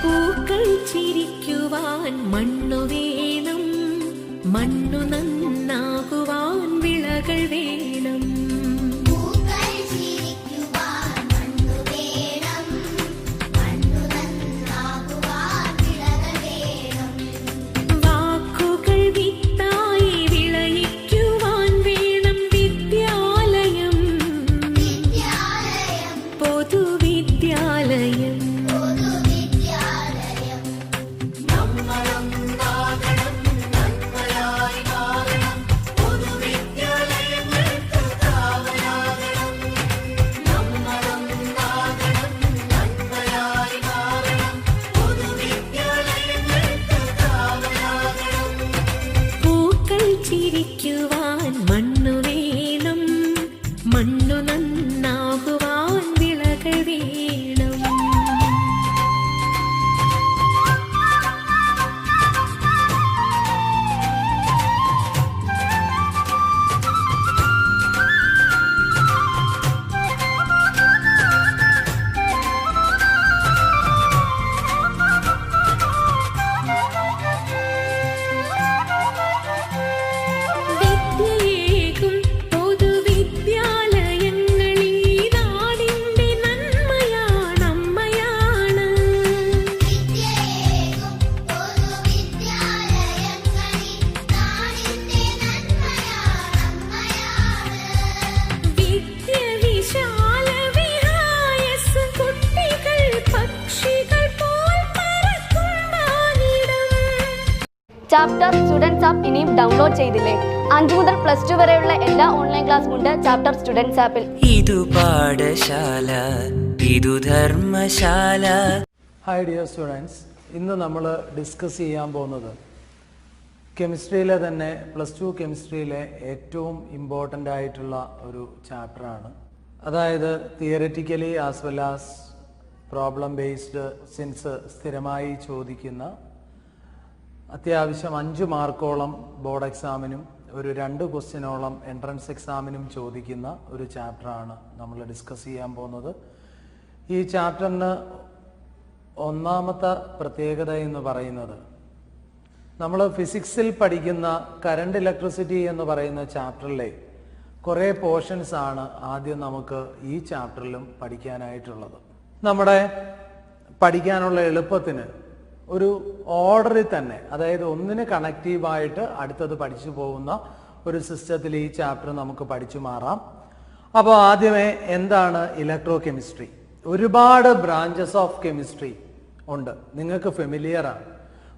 പൂക്കൾ ചിരിക്കുവാൻ മണ്ണു വേണം, മണ്ണു നന്നാകുവാൻ വിളകൾ വേണം. വാക്കുകൾ വിത്തായി വിളയിക്കുവാൻ വേണം വിദ്യാലയം, പൊതുവിദ്യാലയം. ചിരിക്കുവാൻ മണ്ണു വേണം, മണ്ണു നന്നാകുവാൻ വിളകൾ വേണം. ചാപ്റ്റർ സ്റ്റുഡൻസ് ആപ്പ് ഇനിയും ഡൗൺലോഡ് ചെയ്തില്ലേ? 5 മുതൽ +2 വരെയുള്ള എല്ലാ ഓൺലൈൻ ക്ലാസ്സും ഉണ്ട് ചാപ്റ്റർ സ്റ്റുഡൻസ് ആപ്പിൽ. ഇതു പാഠശാല, ഇതു ധർമ്മശാല. ഹായ് ഡിയർ സ്റ്റുഡൻസ്, ഇന്ന് നമ്മൾ ഡിസ്കസ് ചെയ്യാൻ പോകുന്നത് കെമിസ്ട്രിയിലെ തന്നെ +2 കെമിസ്ട്രിയിലെ ഏറ്റവും ഇമ്പോർട്ടൻ്റ് ആയിട്ടുള്ള ഒരു ചാപ്റ്ററാണ്. അതായത് theoretically as well as problem based since സ്ഥിരമായി ചോദിക്കുന്ന, അത്യാവശ്യം 5 മാർക്കോളം ബോർഡ് എക്സാമിനും ഒരു 2 ക്വസ്റ്റ്യനോളം എൻട്രൻസ് എക്സാമിനും ചോദിക്കുന്ന ഒരു ചാപ്റ്ററാണ് നമ്മൾ ഡിസ്കസ് ചെയ്യാൻ പോകുന്നത്. ഈ ചാപ്റ്ററിന് ഒന്നാമത്തെ പ്രത്യേകത എന്ന് പറയുന്നത്, നമ്മൾ ഫിസിക്സിൽ പഠിക്കുന്ന കറണ്ട് ഇലക്ട്രിസിറ്റി എന്ന് പറയുന്ന ചാപ്റ്ററിലെ കുറേ പോർഷൻസ് ആണ് ആദ്യം നമുക്ക് ഈ ചാപ്റ്ററിലും പഠിക്കാനായിട്ടുള്ളത്. നമ്മുടെ പഠിക്കാനുള്ള എളുപ്പത്തിന് ഒരു ഓർഡറിൽ തന്നെ, അതായത് ഒന്നിന് കണക്റ്റീവായിട്ട് അടുത്തത് പഠിച്ചു പോകുന്ന ഒരു സിസ്റ്റത്തിൽ ഈ ചാപ്റ്റർ നമുക്ക് പഠിച്ചു മാറാം. അപ്പോൾ ആദ്യമേ എന്താണ് ഇലക്ട്രോ കെമിസ്ട്രി? ഒരുപാട് ബ്രാഞ്ചസ് ഓഫ് കെമിസ്ട്രി ഉണ്ട്, നിങ്ങൾക്ക് ഫെമിലിയർ ആണ്.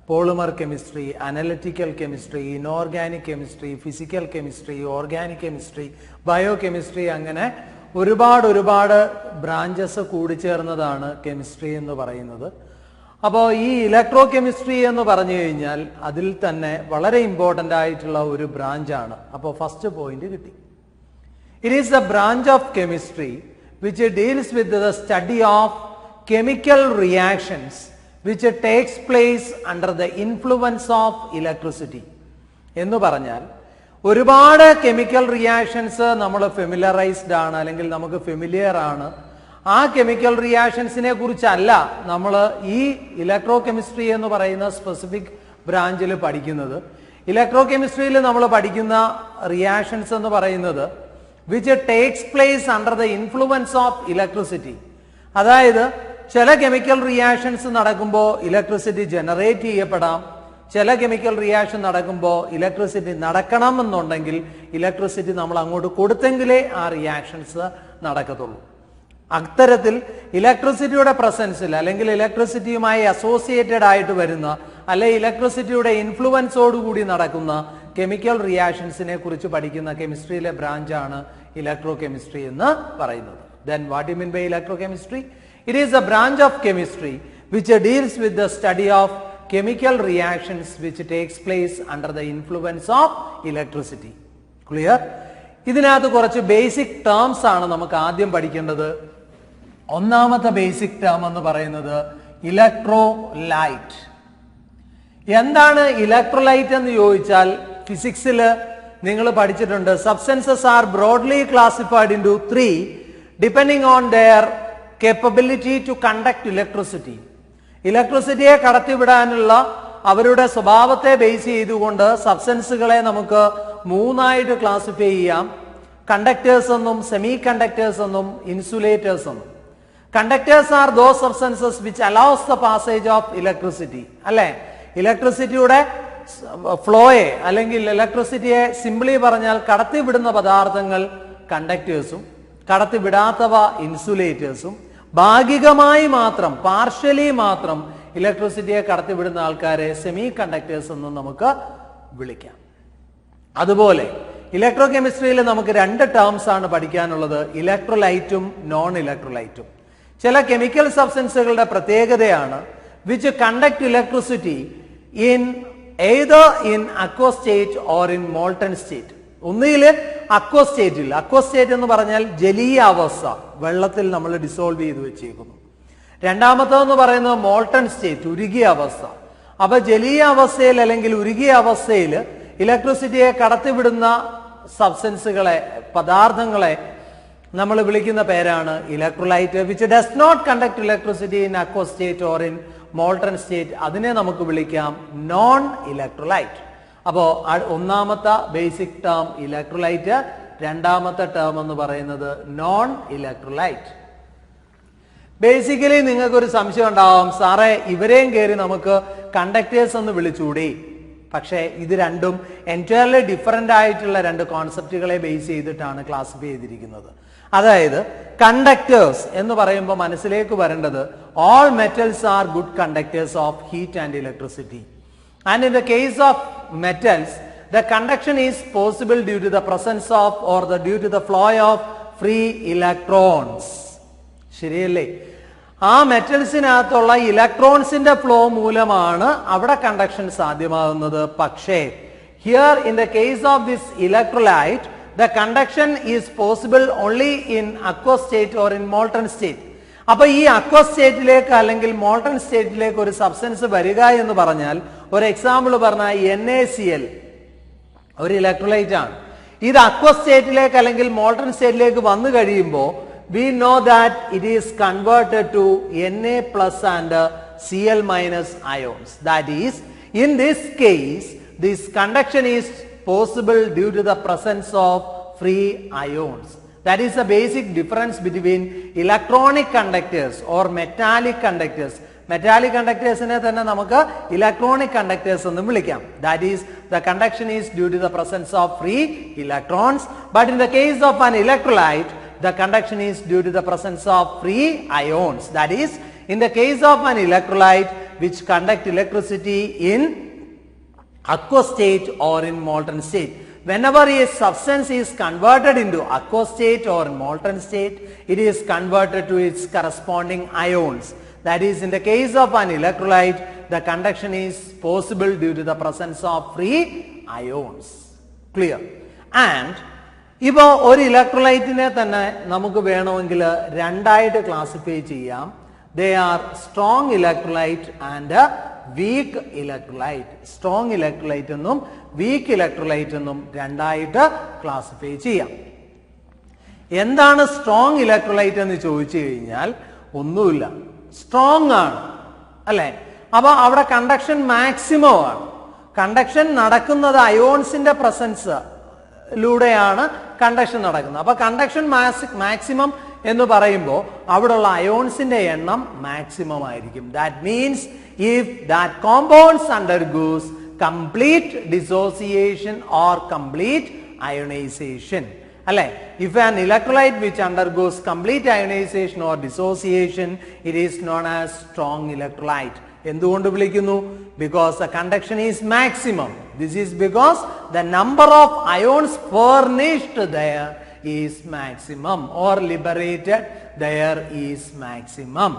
Polymer chemistry, analytical chemistry, inorganic chemistry, physical chemistry, organic chemistry, bio chemistry, അങ്ങനെ ഒരുപാട് ബ്രാഞ്ചസ് കൂടിച്ചേർന്നതാണ് കെമിസ്ട്രി എന്ന് പറയുന്നത്. അപ്പോൾ ഈ ഇലക്ട്രോ കെമിസ്ട്രി എന്ന് പറഞ്ഞു കഴിഞ്ഞാൽ അതിൽ തന്നെ വളരെ ഇമ്പോർട്ടൻ്റ് ആയിട്ടുള്ള ഒരു ബ്രാഞ്ചാണ്. അപ്പോൾ ഫസ്റ്റ് പോയിന്റ് കിട്ടി. It is the branch of chemistry which deals with the study of chemical reactions which takes place under the influence of electricity. എന്ന് പറഞ്ഞാൽ ഒരുപാട് കെമിക്കൽ റിയാക്ഷൻസ് നമ്മൾ ഫെമിലറൈസ്ഡ് ആണ്, അല്ലെങ്കിൽ നമുക്ക് ഫെമിലിയർ ആണ്. ആ കെമിക്കൽ റിയാക്ഷൻസിനെ കുറിച്ചല്ല നമ്മൾ ഈ ഇലക്ട്രോ കെമിസ്ട്രി എന്ന് പറയുന്ന സ്പെസിഫിക് ബ്രാഞ്ചിൽ പഠിക്കുന്നത്. ഇലക്ട്രോ കെമിസ്ട്രിയിൽ നമ്മൾ പഠിക്കുന്ന റിയാക്ഷൻസ് എന്ന് പറയുന്നത് which takes place under the influence of electricity. അതായത് ചില കെമിക്കൽ റിയാക്ഷൻസ് നടക്കുമ്പോൾ ഇലക്ട്രിസിറ്റി ജനറേറ്റ് ചെയ്യപ്പെടാം, ചില കെമിക്കൽ റിയാക്ഷൻ നടക്കുമ്പോൾ ഇലക്ട്രിസിറ്റി നടക്കണം എന്നുണ്ടെങ്കിൽ ഇലക്ട്രിസിറ്റി നമ്മൾ അങ്ങോട്ട് കൊടുത്തെങ്കിലേ ആ റിയാക്ഷൻസ് നടക്കത്തുള്ളൂ. അത്തരത്തിൽ ഇലക്ട്രിസിറ്റിയുടെ പ്രസൻസിൽ, അല്ലെങ്കിൽ ഇലക്ട്രിസിറ്റിയുമായി അസോസിയേറ്റഡ് ആയിട്ട് വരുന്ന, അല്ലെ ഇലക്ട്രിസിറ്റിയുടെ ഇൻഫ്ലുവൻസോടുകൂടി നടക്കുന്ന കെമിക്കൽ റിയാക്ഷൻസിനെ കുറിച്ച് പഠിക്കുന്ന കെമിസ്ട്രിയിലെ ബ്രാഞ്ചാണ് ഇലക്ട്രോ കെമിസ്ട്രി എന്ന് പറയുന്നത്. Then what do you mean by electrochemistry? It is a branch of chemistry which deals with the study of chemical reactions which takes place under the influence of electricity. Clear? ഇതിനകത്ത് കുറച്ച് basic terms ആണ് നമുക്ക് ആദ്യം പഠിക്കേണ്ടത്. ഒന്നാമത്തെ basic term എന്ന് പറയുന്നത് electrolyte. എന്താണ് ഇലക്ട്രോലൈറ്റ് എന്ന് ചോദിച്ചാൽ, ഫിസിക്സിൽ നിങ്ങൾ പഠിച്ചിട്ടുണ്ട്, substances R broadly classified into 3 depending on their capability to conduct electricity. ഇലക്ട്രിസിറ്റിയെ കടത്തിവിടാനുള്ള അവരുടെ സ്വഭാവത്തെ ബേസ് ചെയ്തുകൊണ്ട് സബ്സ്റ്റൻസുകളെ നമുക്ക് മൂന്നായിട്ട് ക്ലാസിഫൈ ചെയ്യാം. കണ്ടക്ടേഴ്സ് എന്നും, സെമി കണ്ടക്ടേഴ്സ് എന്നും, ഇൻസുലേറ്റേഴ്സ് എന്നും. Conductors are those substances which allows the passage of electricity. അല്ലെ, ഇലക്ട്രിസിറ്റിയുടെ ഫ്ലോയെ അല്ലെങ്കിൽ ഇലക്ട്രിസിറ്റിയെ സിംപ്ലി പറഞ്ഞാൽ കടത്തിവിടുന്ന പദാർത്ഥങ്ങൾ കണ്ടക്ടേഴ്സും കടത്തിവിടാത്തവ ഇൻസുലേറ്റേഴ്സും. ഭാഗികമായി മാത്രം, പാർഷ്യലി മാത്രം ഇലക്ട്രിസിറ്റിയെ കടത്തിവിടുന്ന ആൾക്കാരെ സെമി കണ്ടക്ടേഴ്സ് എന്നും നമുക്ക് വിളിക്കാം. അതുപോലെ ഇലക്ട്രോ കെമിസ്ട്രിയിൽ നമുക്ക് രണ്ട് ടേംസ് ആണ് പഠിക്കാനുള്ളത്, ഇലക്ട്രോലൈറ്റും നോൺ ഇലക്ട്രോലൈറ്റും. ചില കെമിക്കൽ സബ്സ്റ്റൻസുകളുടെ പ്രത്യേകതയാണ് which conduct electricity in either in aqueous state or in molten state. ഒന്നുകിൽ അക്വസ് സ്റ്റേറ്റിൽ, അക്വസ് സ്റ്റേറ്റ് എന്ന് പറഞ്ഞാൽ ജലീയ അവസ്ഥ, വെള്ളത്തിൽ നമ്മൾ ഡിസോൾവ് ചെയ്ത് വെച്ചേക്കുന്നു. രണ്ടാമത്തേന്ന് പറയുന്നത് മോൾട്ടൺ സ്റ്റേറ്റ്, ഉരുകിയ അവസ്ഥ. അപ്പൊ ജലീയ അവസ്ഥയിൽ അല്ലെങ്കിൽ ഉരുകിയ അവസ്ഥയിൽ ഇലക്ട്രിസിറ്റിയെ കടത്തിവിടുന്ന സബ്സ്റ്റൻസുകളെ, പദാർത്ഥങ്ങളെ നമ്മൾ വിളിക്കുന്ന പേരാണ് electrolyte. Which does not conduct electricity in aqueous state or in molten state. അതിനെ നമുക്ക് വിളിക്കാം നോൺ ഇലക്ട്രോലൈറ്റ്. അപ്പോ ഒന്നാമത്തെ ബേസിക് ടേം ഇലക്ട്രോലൈറ്റ്, രണ്ടാമത്തെ ടേം എന്ന് പറയുന്നത് നോൺ ഇലക്ട്രോലൈറ്റ്. ബേസിക്കലി നിങ്ങൾക്കൊരു സംശയം ഉണ്ടാവും, സാറേ ഇവരെയും കയറി നമുക്ക് കണ്ടക്ടേഴ്സ് എന്ന് വിളിച്ചുകൂടി. പക്ഷേ ഇത് രണ്ടും എൻറ്റയർലി ഡിഫറെന്റ് ആയിട്ടുള്ള രണ്ട് കോൺസെപ്റ്റുകളെ ബേസ് ചെയ്തിട്ടാണ് ക്ലാസിഫൈ ചെയ്തിരിക്കുന്നത്. അതായത് കണ്ടക്ടേഴ്സ് എന്ന് പറയുമ്പോൾ മനസ്സിലേക്ക് വരേണ്ടത് all metals are good conductors of heat and electricity. And in the case of metals the conduction is possible due to the presence of or due to the flow of free electrons. ശരിയല്ലേ? ആ മെറ്റൽസിനകത്തുള്ള ഇലക്ട്രോൺസിന്റെ flow മൂലമാണ് അവിടെ conduction സാധ്യമാകുന്നത്. പക്ഷേ here in the case of this electrolyte the conduction is possible only in aqueous state or in molten state. അപ്പൊ ഈ aqueous സ്റ്റേറ്റിലേക്ക് അല്ലെങ്കിൽ മോൾട്ടൺ സ്റ്റേറ്റിലേക്ക് ഒരു സബ്സ്റ്റൻസ് വരിക എന്ന് പറഞ്ഞാൽ, ഒരു എക്സാമ്പിൾ പറഞ്ഞാൽ NaCl ഒരു ഇലക്ട്രോലൈറ്റ് ആണ്. ഇത് അക്വസ് സ്റ്റേറ്റിലേക്ക് അല്ലെങ്കിൽ മോൾട്ടൺ സ്റ്റേറ്റിലേക്ക് വന്നു കഴിയുമ്പോൾ we know that it is converted to Na plus and Cl minus ions. That is, in this case this conduction is possible due to the presence of free ions. That is the basic difference between electronic conductors or metallic conductors. Metallic conductors ne thanne namukku electronic conductors ennu vilikam. That is, the conduction is due to the presence of free electrons. But in the case of an electrolyte, the conduction is due to the presence of free ions. That is, in the case of an electrolyte which conduct electricity in aqueous state or in molten state, whenever a substance is converted into aqueous state or molten state, it is converted to its corresponding ions. That is, in the case of an electrolyte, the conduction is possible due to the presence of free ions. Clear? And ഇപ്പോ ഒരു ഇലക്ട്രോലൈറ്റിനെ തന്നെ നമുക്ക് വേണമെങ്കിൽ രണ്ടായിട്ട് classify ചെയ്യാം. They are strong electrolyte and weak electrolyte. Strong electrolyte എന്നും week electrolyte എന്നും രണ്ടായിട്ട് ക്ലാസിഫൈ ചെയ്യാം. എന്താണ് സ്ട്രോങ് ഇലക്ട്രോലൈറ്റ് എന്ന് ചോദിച്ചു കഴിഞ്ഞാൽ ഒന്നുമില്ല, സ്ട്രോങ് ആണ് അല്ലെ. അപ്പൊ അവിടെ കണ്ടക്ഷൻ മാക്സിമം ആണ്. കണ്ടക്ഷൻ നടക്കുന്നത് അയോൺസിന്റെ പ്രസൻസിലൂടെയാണ് കണ്ടക്ഷൻ നടക്കുന്നത്. അപ്പൊ കണ്ടക്ഷൻ മാക്സിമം എന്ന് പറയുമ്പോൾ അവിടെയുള്ള അയോൺസിന്റെ എണ്ണം മാക്സിമം ആയിരിക്കും. That means if that compounds undergoes complete dissociation or complete ionization. അല്ലെ, if an electrolyte which undergoes complete ionization or dissociation, it is known as strong electrolyte. എന്തുകൊണ്ട് വിളിക്കുന്നു? Because the conduction is maximum. This is because the number of ions furnished there is maximum or liberated there is maximum.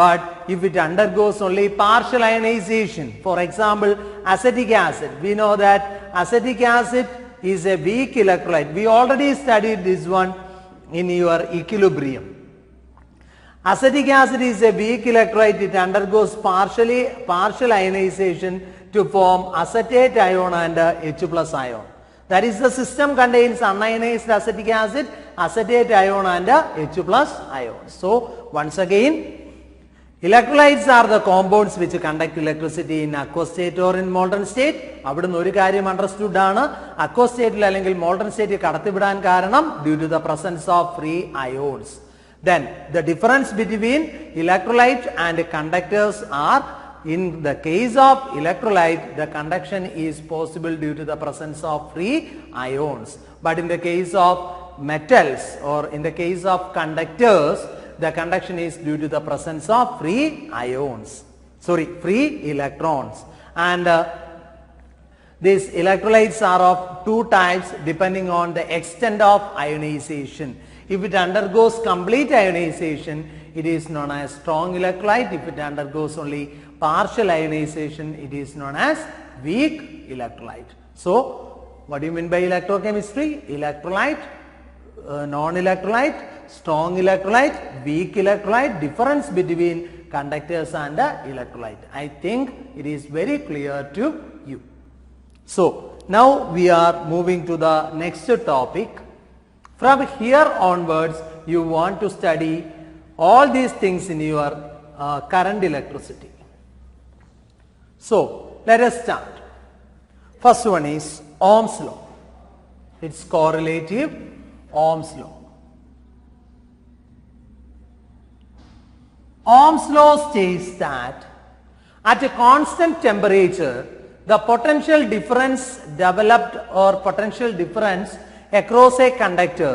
But if it undergoes only partial ionization, for example acetic acid, we know that acetic acid is a weak electrolyte. We already studied this one in your equilibrium. Acetic acid is a weak electrolyte. It undergoes partial ionization to form acetate ion and H plus ion. That is, the system contains unionized acetic acid, acetate ion and H plus ion. So once again, Electrolytes are the compounds which conduct electricity in aqueous state or in molten state. അവിടുന്ന് ഒരു കാര്യം understood ആണ്, aqueous സ്റ്റേറ്റിൽ അല്ലെങ്കിൽ molten സ്റ്റേറ്റിൽ കടത്തിവിടാൻ കാരണം due to the presence of free ions. Then the difference between electrolyte and conductors are, in the case of electrolyte, the conduction is possible due to the presence of free ions. But in the case of metals or in the case of conductors, the conduction is due to the presence of free ions, free electrons. And these electrolytes are of two types depending on the extent of ionization. If it undergoes complete ionization, it is known as strong electrolyte. If it undergoes only partial ionization, it is known as weak electrolyte. So, what do you mean by electrochemistry? Electrolyte, non-electrolyte, strong electrolyte, weak electrolyte, difference between conductors and electrolyte. I think it is very clear to you. So, now we are moving to the next topic. From here onwards, you want to study all these things in your current electricity. So, let us start. First one is Ohm's law. It's correlative Ohm's law. Ohm's law states that at a constant temperature, the potential difference developed or potential difference across a conductor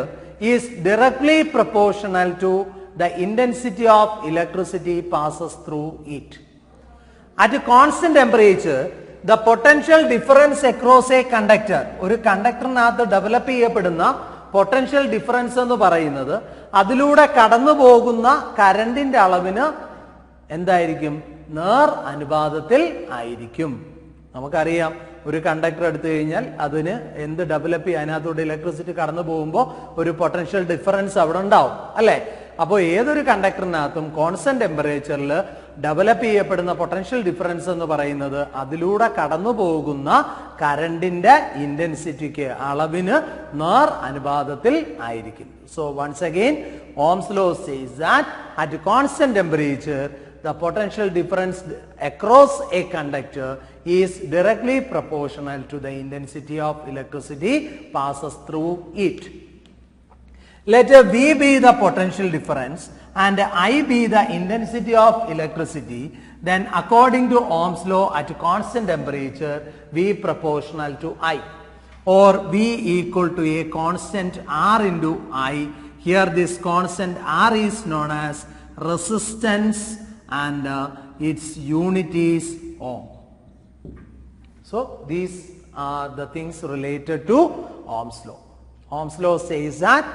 is directly proportional to the intensity of electricity passes through it. At a constant temperature, the potential difference across a conductor, ഒരു കണ്ടക്ടറിനകത്ത് develop ചെയ്യപ്പെടുന്ന potential difference എന്ന് പറയുന്നത് അതിലൂടെ കടന്നു പോകുന്ന കറണ്ടിന്റെ അളവിന് എന്തായിരിക്കും? നേർ അനുപാതത്തിൽ ആയിരിക്കും. നമുക്കറിയാം, ഒരു കണ്ടക്ടർ എടുത്തു കഴിഞ്ഞാൽ അതിന് എന്ത് ഡെവലപ്പ് ചെയ്യാൻ അതിനകത്തൂടെ ഇലക്ട്രിസിറ്റി കടന്നു പോകുമ്പോൾ ഒരു പൊട്ടൻഷ്യൽ ഡിഫറൻസ് അവിടെ ഉണ്ടാവും, അല്ലെ? അപ്പോൾ ഏതൊരു കണ്ടക്ടറിനകത്തും കോൺസ്റ്റന്റ് ടെമ്പറേച്ചറിൽ ഡെവലപ്പ് ചെയ്യപ്പെടുന്ന പൊട്ടൻഷ്യൽ ഡിഫറൻസ് എന്ന് പറയുന്നത് അതിലൂടെ കടന്നു പോകുന്ന കറണ്ടിന്റെ ഇന്റൻസിറ്റിക്ക് അളവിന് നേർ അനുപാതത്തിൽ ആയിരിക്കും. So once again Ohm's law says that at a constant temperature the potential difference across a conductor is directly proportional to the intensity of electricity passes through it. Let V be the potential difference and I be the intensity of electricity, then according to Ohm's law at a constant temperature V proportional to I, or V equal to a constant R into I. Here this constant R is known as resistance and its unit is ohm. So these are the things related to Ohm's law. Ohm's law says that,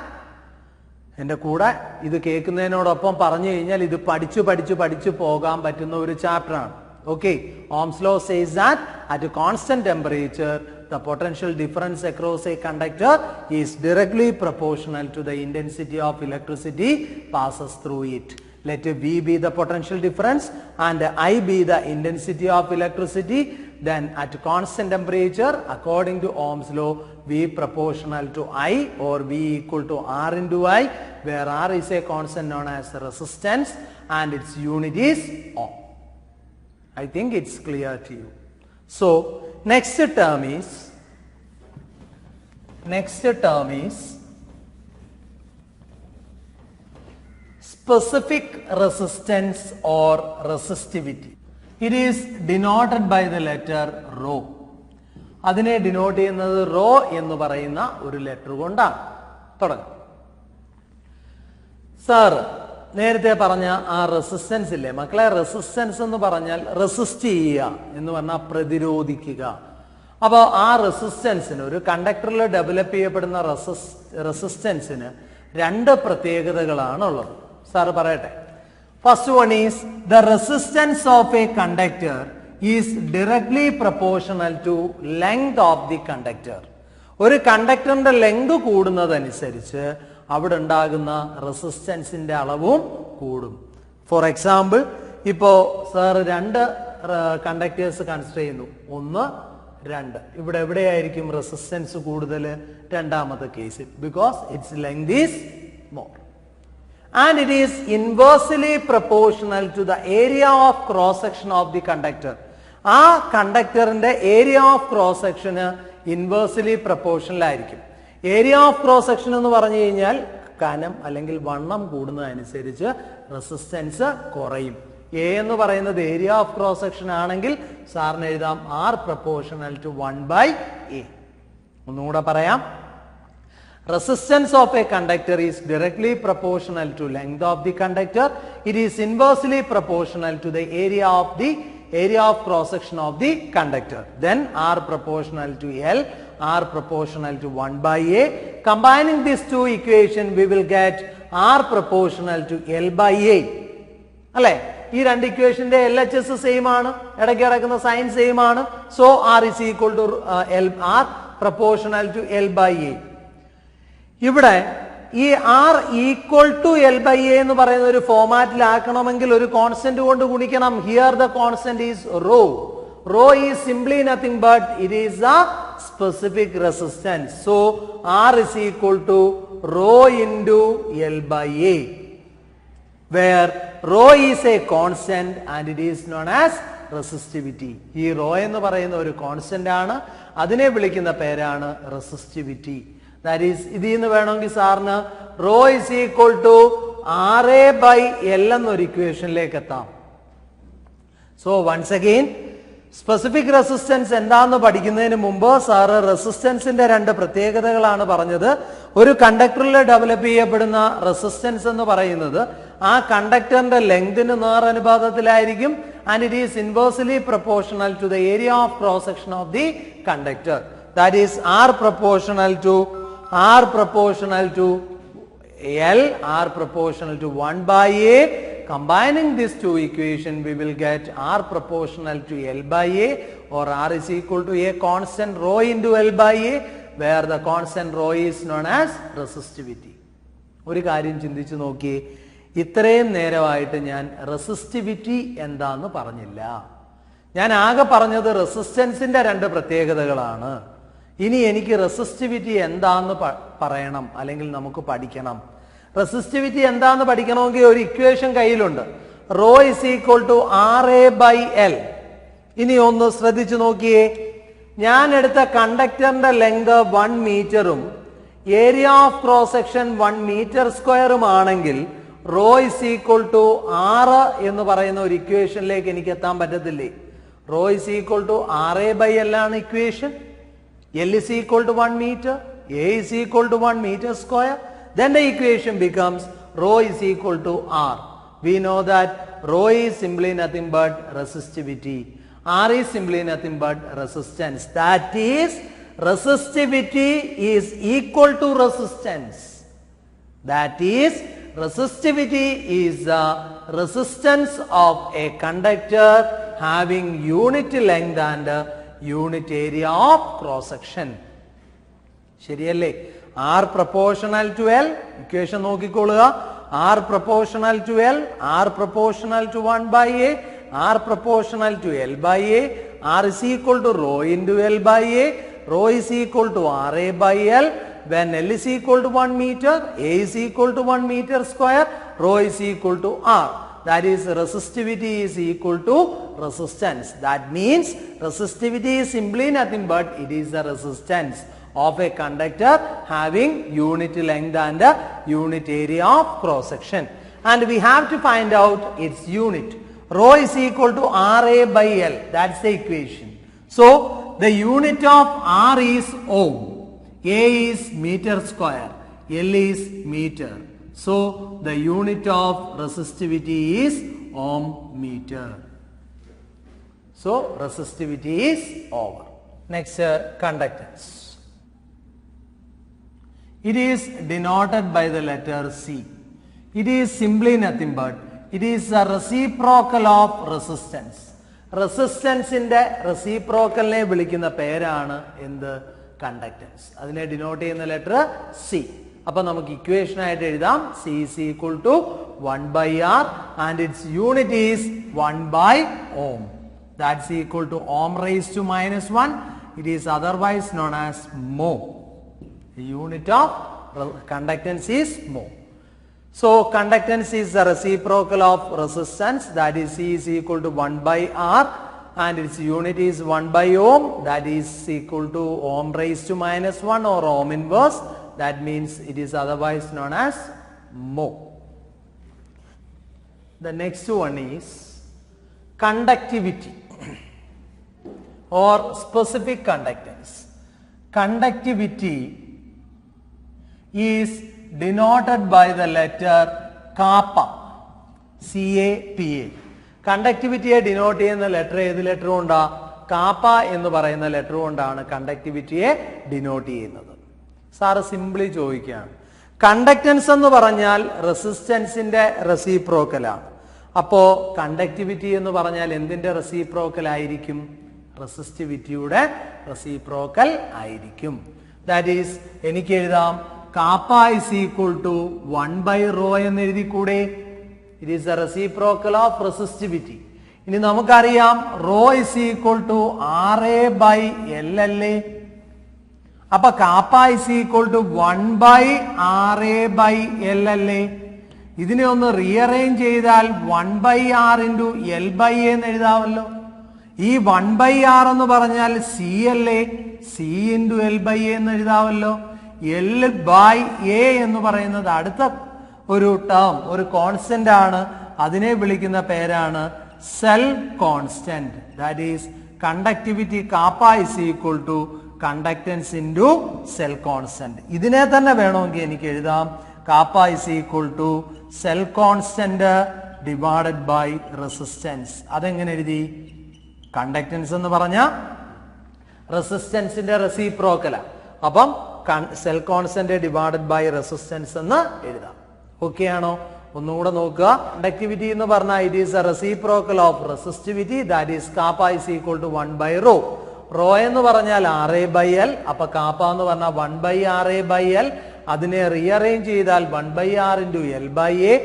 എൻ്റെ കൂടെ ഇത് കേൾക്കുന്നതിനോടൊപ്പം പറഞ്ഞു കഴിഞ്ഞാൽ ഇത് പഠിച്ചു പോകാൻ പറ്റുന്ന ഒരു ചാപ്റ്ററാണ്. Okay, Ohm's law says that at a constant temperature the potential difference across a conductor is directly proportional to the intensity of electricity passes through it. Let V be the potential difference and I be the intensity of electricity. Then at constant temperature, according to Ohm's law, V proportional to I or V equal to R into I, where R is a constant known as resistance and its unit is ohm. I think it's clear to you. So next term is specific resistance or resistivity. It is denoted by the letter rho. അതിനെ denote ചെയ്യുന്നത് raw എന്ന് പറയുന്ന ഒരു letter കൊണ്ടാണ്. തുടങ്ങാം. Sir നേരത്തെ പറഞ്ഞ ആ റെസിസ്റ്റൻസ് ഇല്ലേ മക്കളെ, റെസിസ്റ്റൻസ് എന്ന് പറഞ്ഞാൽ റെസിസ്റ്റ് ചെയ്യുക എന്ന് പറഞ്ഞാൽ പ്രതിരോധിക്കുക. അപ്പോൾ ആ റെസിസ്റ്റൻസിന്, ഒരു കണ്ടക്ടറിൽ ഡെവലപ്പ് ചെയ്യപ്പെടുന്ന റെസിസ്റ്റൻസിന് രണ്ട് പ്രത്യേകതകളാണുള്ളത്. സാർ പറയട്ടെ. First one is the resistance of a conductor is directly proportional to length of the conductor. ഒരു കണ്ടക്ടറിന്റെ ലെങ്ത് കൂടുന്നതനുസരിച്ച് അവിടെ ഉണ്ടാകുന്ന റെസിസ്റ്റൻസിന്റെ അളവും കൂടും. ഫോർ എക്സാമ്പിൾ, ഇപ്പോ സാർ രണ്ട് കണ്ടക്ടേഴ്സ് കൺസിഡർ ചെയ്യുന്നു, 1, 2. ഇവിടെ എവിടെയായിരിക്കും റെസിസ്റ്റൻസ് കൂടുതൽ? രണ്ടാമത്തെ കേസിൽ, because its length is more. and it is inversely proportional to the area of cross section of the conductor. ആ കണ്ടക്ടറിന്റെ ഏരിയ ഓഫ് ക്രോസ് സെക്ഷന് ഇൻവേഴ്സ്ലി പ്രൊപ്പോർഷണൽ ആയിരിക്കും. ഏരിയ ഓഫ് ക്രോസ് സെക്ഷൻ എന്ന് പറഞ്ഞു കഴിഞ്ഞാൽ കനം അല്ലെങ്കിൽ വണ്ണം കൂടുന്നതനുസരിച്ച് റെസിസ്റ്റൻസ് കുറയും. എ എന്ന് പറയുന്നത് ഏരിയ ഓഫ് ക്രോസ് സെക്ഷൻ ആണെങ്കിൽ സാറിന് എഴുതാം ആർ പ്രൊപ്പോർഷണൽ ടു 1/a. ഒന്നുകൂടെ പറയാം. Resistance of a conductor is directly proportional to length of the conductor. It is inversely proportional to the area of cross section of the conductor. Then R proportional to L, R proportional to 1/a. Combining these two equations, we will get R proportional to L/a. അല്ലെ, ഈ രണ്ട് ഇക്വേഷന്റെ LHS same ആണ്, ഇടയ്ക്ക് കിടക്കുന്ന sign same ആണ്. So R is equal to R proportional to L/a. ഇവിടെ ഈ ആർ ഈക്വൽ ടു L/a എന്ന് പറയുന്ന ഒരു ഫോമാറ്റിലാക്കണമെങ്കിൽ ഒരു കോൺസ്റ്റന്റ് കൊണ്ട് ഗുണിക്കണം. Here the constant is rho. Rho is simply nothing but it is a specific resistance. So R is equal to rho into L/a, where rho is a constant and it is known as resistivity. ഈ rho എന്ന് പറയുന്ന ഒരു constant ആണ്, അതിനെ വിളിക്കുന്ന പേരാണ് resistivity. That is, ഇതിൽ നിന്ന് വേണമെങ്കിൽ സാറിന് raw is equal to RA/L എന്നൊരു ഇക്വേഷനിലേക്ക് എത്താം. So once again specific resistance എന്താണെന്ന് പഠിക്കുന്നതിന് മുമ്പ് സാറ് റെസിസ്റ്റൻസിന്റെ രണ്ട് പ്രത്യേകതകളാണ് പറഞ്ഞത്. ഒരു കണ്ടക്ടറിൽ ഡെവലപ്പ് ചെയ്യപ്പെടുന്ന റെസിസ്റ്റൻസ് എന്ന് പറയുന്നത് ആ കണ്ടക്ടറിന്റെ ലെങ്തിന് നേറനുപാതത്തിലായിരിക്കും. And it is inversely proportional to the area of cross section of the conductor. That is R proportional to L, R proportional to 1/a. Combining these two equations, we will get R proportional to L/a, or R is equal to a constant rho into L/a, where the constant rho is known as resistivity. ഒരു കാര്യം ചിന്തിച്ചു നോക്കി, ഇത്രയും നേരമായിട്ട് ഞാൻ resistivity എന്താന്ന് പറഞ്ഞില്ല. ഞാൻ ആകെ പറഞ്ഞത് റെസിസ്റ്റൻസിന്റെ രണ്ട് പ്രത്യേകതകളാണ്. ഇനി എനിക്ക് റെസിസ്റ്റിവിറ്റി എന്താന്ന് പറയണം, അല്ലെങ്കിൽ നമുക്ക് പഠിക്കണം. റെസിസ്റ്റിവിറ്റി എന്താന്ന് പഠിക്കണമെങ്കിൽ ഒരു ഇക്വേഷൻ കയ്യിലുണ്ട്. Rho is equal to RA/L. ഇനി ഒന്ന് ശ്രദ്ധിച്ചു നോക്കിയേ, ഞാൻ എടുത്ത കണ്ടക്ടറിന്റെ ലെങ്ത് 1 മീറ്ററും area of cross section 1 metre സ്ക്വയറും ആണെങ്കിൽ rho is equal to R എന്ന് പറയുന്ന ഒരു ഇക്വേഷനിലേക്ക് എനിക്ക് എത്താൻ പറ്റത്തില്ലേ? Rho is equal to RA/L ആണ് equation. L is equal to 1 meter, A is equal to 1 meter square. Then the equation becomes rho is equal to R. We know that rho is simply nothing but resistivity. R is simply nothing but resistance. That is, resistivity is equal to resistance. That is, resistivity is the resistance of a conductor having unit length and unit area of cross section. ശരിയല്ലേ? R proportional to L, equation നോക്കിക്കൊള്ളുക. R proportional to L, R proportional to 1/a, R proportional to L/a. R is equal to rho into L/a. Rho is equal to RA/L. When L is equal to 1 meter, A is equal to 1 meter square, rho is equal to R. That is, resistivity is equal to resistance. That means resistivity is simply nothing but it is the resistance of a conductor having unit length and unit area of cross section. And we have to find out its unit. Rho is equal to RA/L. That's the equation. So the unit of R is ohm, A is meter square, L is meter. So the unit of resistivity is ohm meter. So resistivity is over. Next, conductance. It is denoted by the letter C. It is simply nothing but it is a reciprocal of resistance. Resistance in the reciprocal ne vilikkunna perana endu conductance. Adine denote cheyyunna letter C. അപ്പോൾ നമുക്ക് equation ആയിട്ട് എഴുതാം C is equal to 1/R and its unit is 1/ohm. That's equal to ohm raised to -1. It is otherwise known as mho. The unit of conductance is mho. So conductance is the reciprocal of resistance, that is C is equal to 1 by R, and its unit is 1 by ohm, that is equal to ohm raised to minus 1 or ohm inverse. That means it is otherwise known as mho. The next one is conductivity or specific conductance. Conductivity is denoted by the letter kappa, CAPA. കണ്ടക്ടിവിറ്റിയെ denote ചെയ്യുന്ന letter ഏത് letter കൊണ്ടാ? Kappa എന്ന് പറയുന്ന letter കൊണ്ടാണ് കണ്ടക്ടിവിറ്റിയെ denote ചെയ്യുന്നത്. Sir simply ചോദിക്കുകയാണ്, കണ്ടക്ടൻസ് എന്ന് പറഞ്ഞാൽ റെസിസ്റ്റൻസിന്റെ റെസിപ്രോക്കലാണ്. അപ്പോ കണ്ടക്ടിവിറ്റി എന്ന് പറഞ്ഞാൽ എന്തിന്റെ റെസിപ്രോക്കൽ ആയിരിക്കും? റെസിസ്റ്റിവിറ്റിയുടെ റെസിപ്രോക്കൽ ആയിരിക്കും. ദാറ്റ് ഈസ്, എനിക്ക് എഴുതാം kappa is equal to 1 by rho എന്ന് എഴുതിക്കൂടെ? It is the reciprocal of resistivity. ഇനി നമുക്കറിയാം rho is equal to RA by L അല്ലേ? അപ്പൊ kappa is equal to 1 by RA by L അല്ലേ? ഇതിനെ ഒന്ന് റീഅറേഞ്ച് ചെയ്താൽ 1 by R into L by A എന്ന് എഴുതാമല്ലോ. ഈ 1 by R എന്ന് പറഞ്ഞാൽ C അല്ലേ? C into L by A എന്ന് എഴുതാമല്ലോ. L by A എന്ന് പറയുന്നത് അടുത്ത ഒരു ടേം, ഒരു കോൺസ്റ്റന്റ് ആണ്. അതിനെ വിളിക്കുന്ന പേരാണ് cell constant. That is conductivity kappa is equal to conductance into cell constant. ഇതിനെ തന്നെ വേണമെങ്കിൽ എനിക്ക് എഴുതാം kappa is equal to cell constant divided by resistance. അതെങ്ങനെ എഴുതി? കണ്ടക്ടൻസ് എന്ന് പറഞ്ഞ റെസിസ്റ്റൻസിന്റെ റെസിപ്രോക്കല. അപ്പം cell constant divided by resistance എന്ന് എഴുതാം. ഓക്കെ ആണോ? ഒന്നുകൂടെ നോക്കുക. കണ്ടക്ടിവിറ്റി എന്ന് പറഞ്ഞാൽ it is a reciprocal of resistivity, that is kappa is equal to 1 by rho. Rho എന്ന് പറഞ്ഞാൽ RA by L. അപ്പൊ കാപ്പ എന്ന് പറഞ്ഞാൽ 1 by RA by L. അതിനെ റീഅറേഞ്ച് ചെയ്താൽ 1 by R into L by A.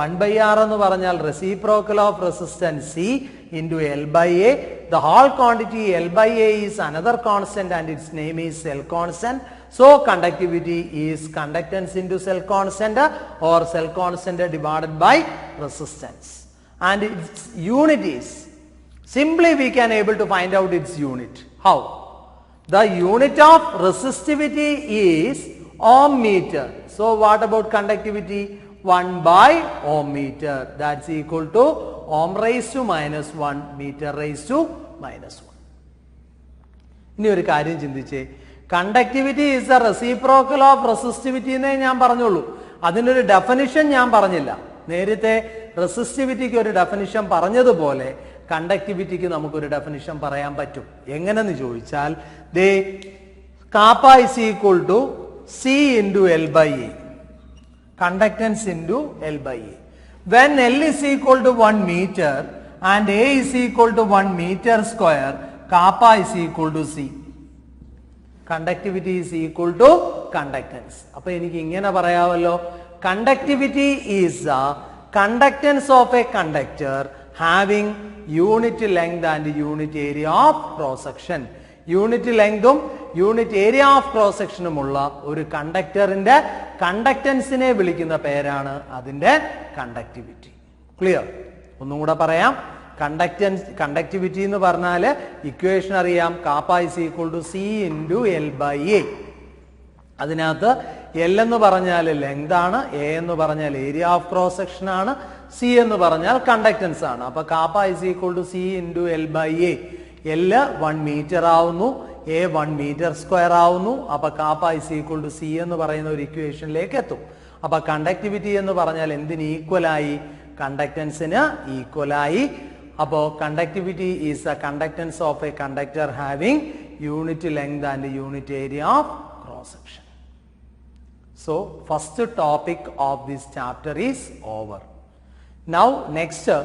1 by R എന്ന് പറഞ്ഞാൽ reciprocal of resistance C into L by A. The whole quantity L by A is another constant and its name is cell constant. So conductivity is conductance into cell constant or cell constant divided by resistance. And its unit is, simply we can able to find out its unit. How? The unit of resistivity is ohm meter. So what about conductivity? 1 by ohm meter. That's equal to ohm raised to minus 1 meter raised to minus 1. ഇനി ഒരു കാര്യം ചിന്തിച്ചേ, conductivity is a reciprocal of resistivity എന്നേ ഞാൻ പറഞ്ഞുള്ളൂ. അതിനൊരു definition ഞാൻ പറഞ്ഞില്ല. നേരത്തെ റെസിസ്റ്റിവിറ്റിക്ക് ഒരു ഡെഫിനിഷൻ പറഞ്ഞതുപോലെ കണ്ടക്ടിവിറ്റിക്ക് നമുക്കൊരു ഡെഫിനിഷൻ പറയാൻ പറ്റും. എങ്ങനെന്ന് ചോദിച്ചാൽ, ദേ kappa is equal to C into L by A. Conductance into L by A. When L is equal to 1 meter and A is equal to 1 meter square, kappa is equal to C. Conductivity is equal to conductance. അപ്പോൾ എനിക്ക് ഇങ്ങനെ പറയാമല്ലോ, conductivity is the conductance of a conductor having unit length and unit area of cross section. Unit ലെങ്തും unit area of cross സെക്ഷനുമുള്ള ഒരു കണ്ടക്ടറിന്റെ കണ്ടക്ടൻസിനെ വിളിക്കുന്ന പേരാണ് അതിന്റെ കണ്ടക്ടിവിറ്റി. ക്ലിയർ? ഒന്നും കൂടെ പറയാം. കണ്ടക്ടിവിറ്റി എന്ന് പറഞ്ഞാൽ ഇക്വേഷൻ അറിയാം, kappa is equal to C into L by A. അതിനകത്ത് L എന്ന് പറഞ്ഞാൽ ലെങ്ത് ആണ്, A എന്ന് പറഞ്ഞാൽ ഏരിയ ഓഫ് ക്രോസ് സെക്ഷൻ ആണ്, C എന്ന് പറഞ്ഞാൽ കണ്ടക്ടൻസ് ആണ്. അപ്പൊ kappa is equal to C into L by A. L 1 metre ആവുന്നു, A 1 മീറ്റർ സ്ക്വയർ ആവുന്നു. അപ്പൊ kappa is equal to C എന്ന് പറയുന്ന ഒരു ഇക്വേഷനിലേക്ക് എത്തും. അപ്പൊ കണ്ടക്ടിവിറ്റി എന്ന് പറഞ്ഞാൽ എന്തിന് ഈക്വലായി? കണ്ടക്ടൻസിന് ഈക്വലായി. അപ്പോ conductivity is A conductance of A conductor having unit length and unit area of cross section. So first topic of this chapter is over. Now next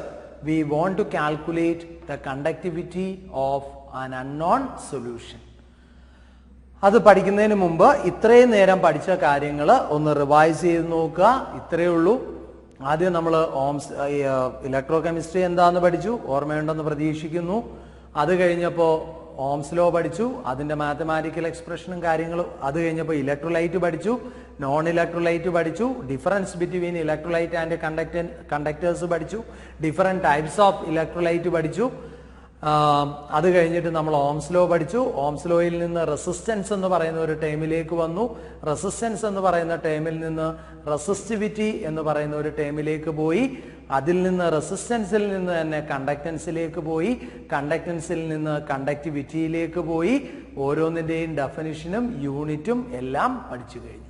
we want to calculate the conductivity of an unknown solution. അത് പഠിക്കുന്നതിന് മുമ്പ് ഇത്രയും നേരം പഠിച്ച കാര്യങ്ങൾ ഒന്ന് revise ചെയ്ത് നോക്കുക. ഇത്രയേ ഉള്ളൂ. ആദ്യം നമ്മൾ ഇലക്ട്രോ കെമിസ്ട്രി എന്താന്ന് പഠിച്ചു, ഓർമ്മയുണ്ടെന്ന് പ്രതീക്ഷിക്കുന്നു. അത് കഴിഞ്ഞപ്പോൾ ഓംസ് ലോ പഠിച്ചു, അതിന്റെ മാത്തമാറ്റിക്കൽ എക്സ്പ്രഷനും കാര്യങ്ങളും. അത് കഴിഞ്ഞപ്പോൾ ഇലക്ട്രോലൈറ്റ് പഠിച്ചു, നോൺ ഇലക്ട്രോലൈറ്റ് പഠിച്ചു, difference between electrolyte and conductors പഠിച്ചു, ഡിഫറെന്റ് ടൈപ്സ് ഓഫ് ഇലക്ട്രോലൈറ്റ് പഠിച്ചു. അത് കഴിഞ്ഞിട്ട് നമ്മൾ ഓംസ് ലോ പഠിച്ചു. ഓംസ് ലോയിൽ നിന്ന് റെസിസ്റ്റൻസ് എന്ന് പറയുന്ന ഒരു ടേമിലേക്ക് വന്നു. റെസിസ്റ്റൻസ് എന്ന് പറയുന്ന ടേമിൽ നിന്ന് റെസിസ്റ്റിവിറ്റി എന്ന് പറയുന്ന ഒരു ടേമിലേക്ക് പോയി. അതിൽ നിന്ന് റെസിസ്റ്റൻസിൽ നിന്ന് തന്നെ കണ്ടക്ടൻസിലേക്ക് പോയി. കണ്ടക്ടൻസിൽ നിന്ന് കണ്ടക്ടിവിറ്റിയിലേക്ക് പോയി. ഓരോന്നിന്റെയും ഡെഫിനിഷനും യൂണിറ്റും എല്ലാം പഠിച്ചു കഴിഞ്ഞു.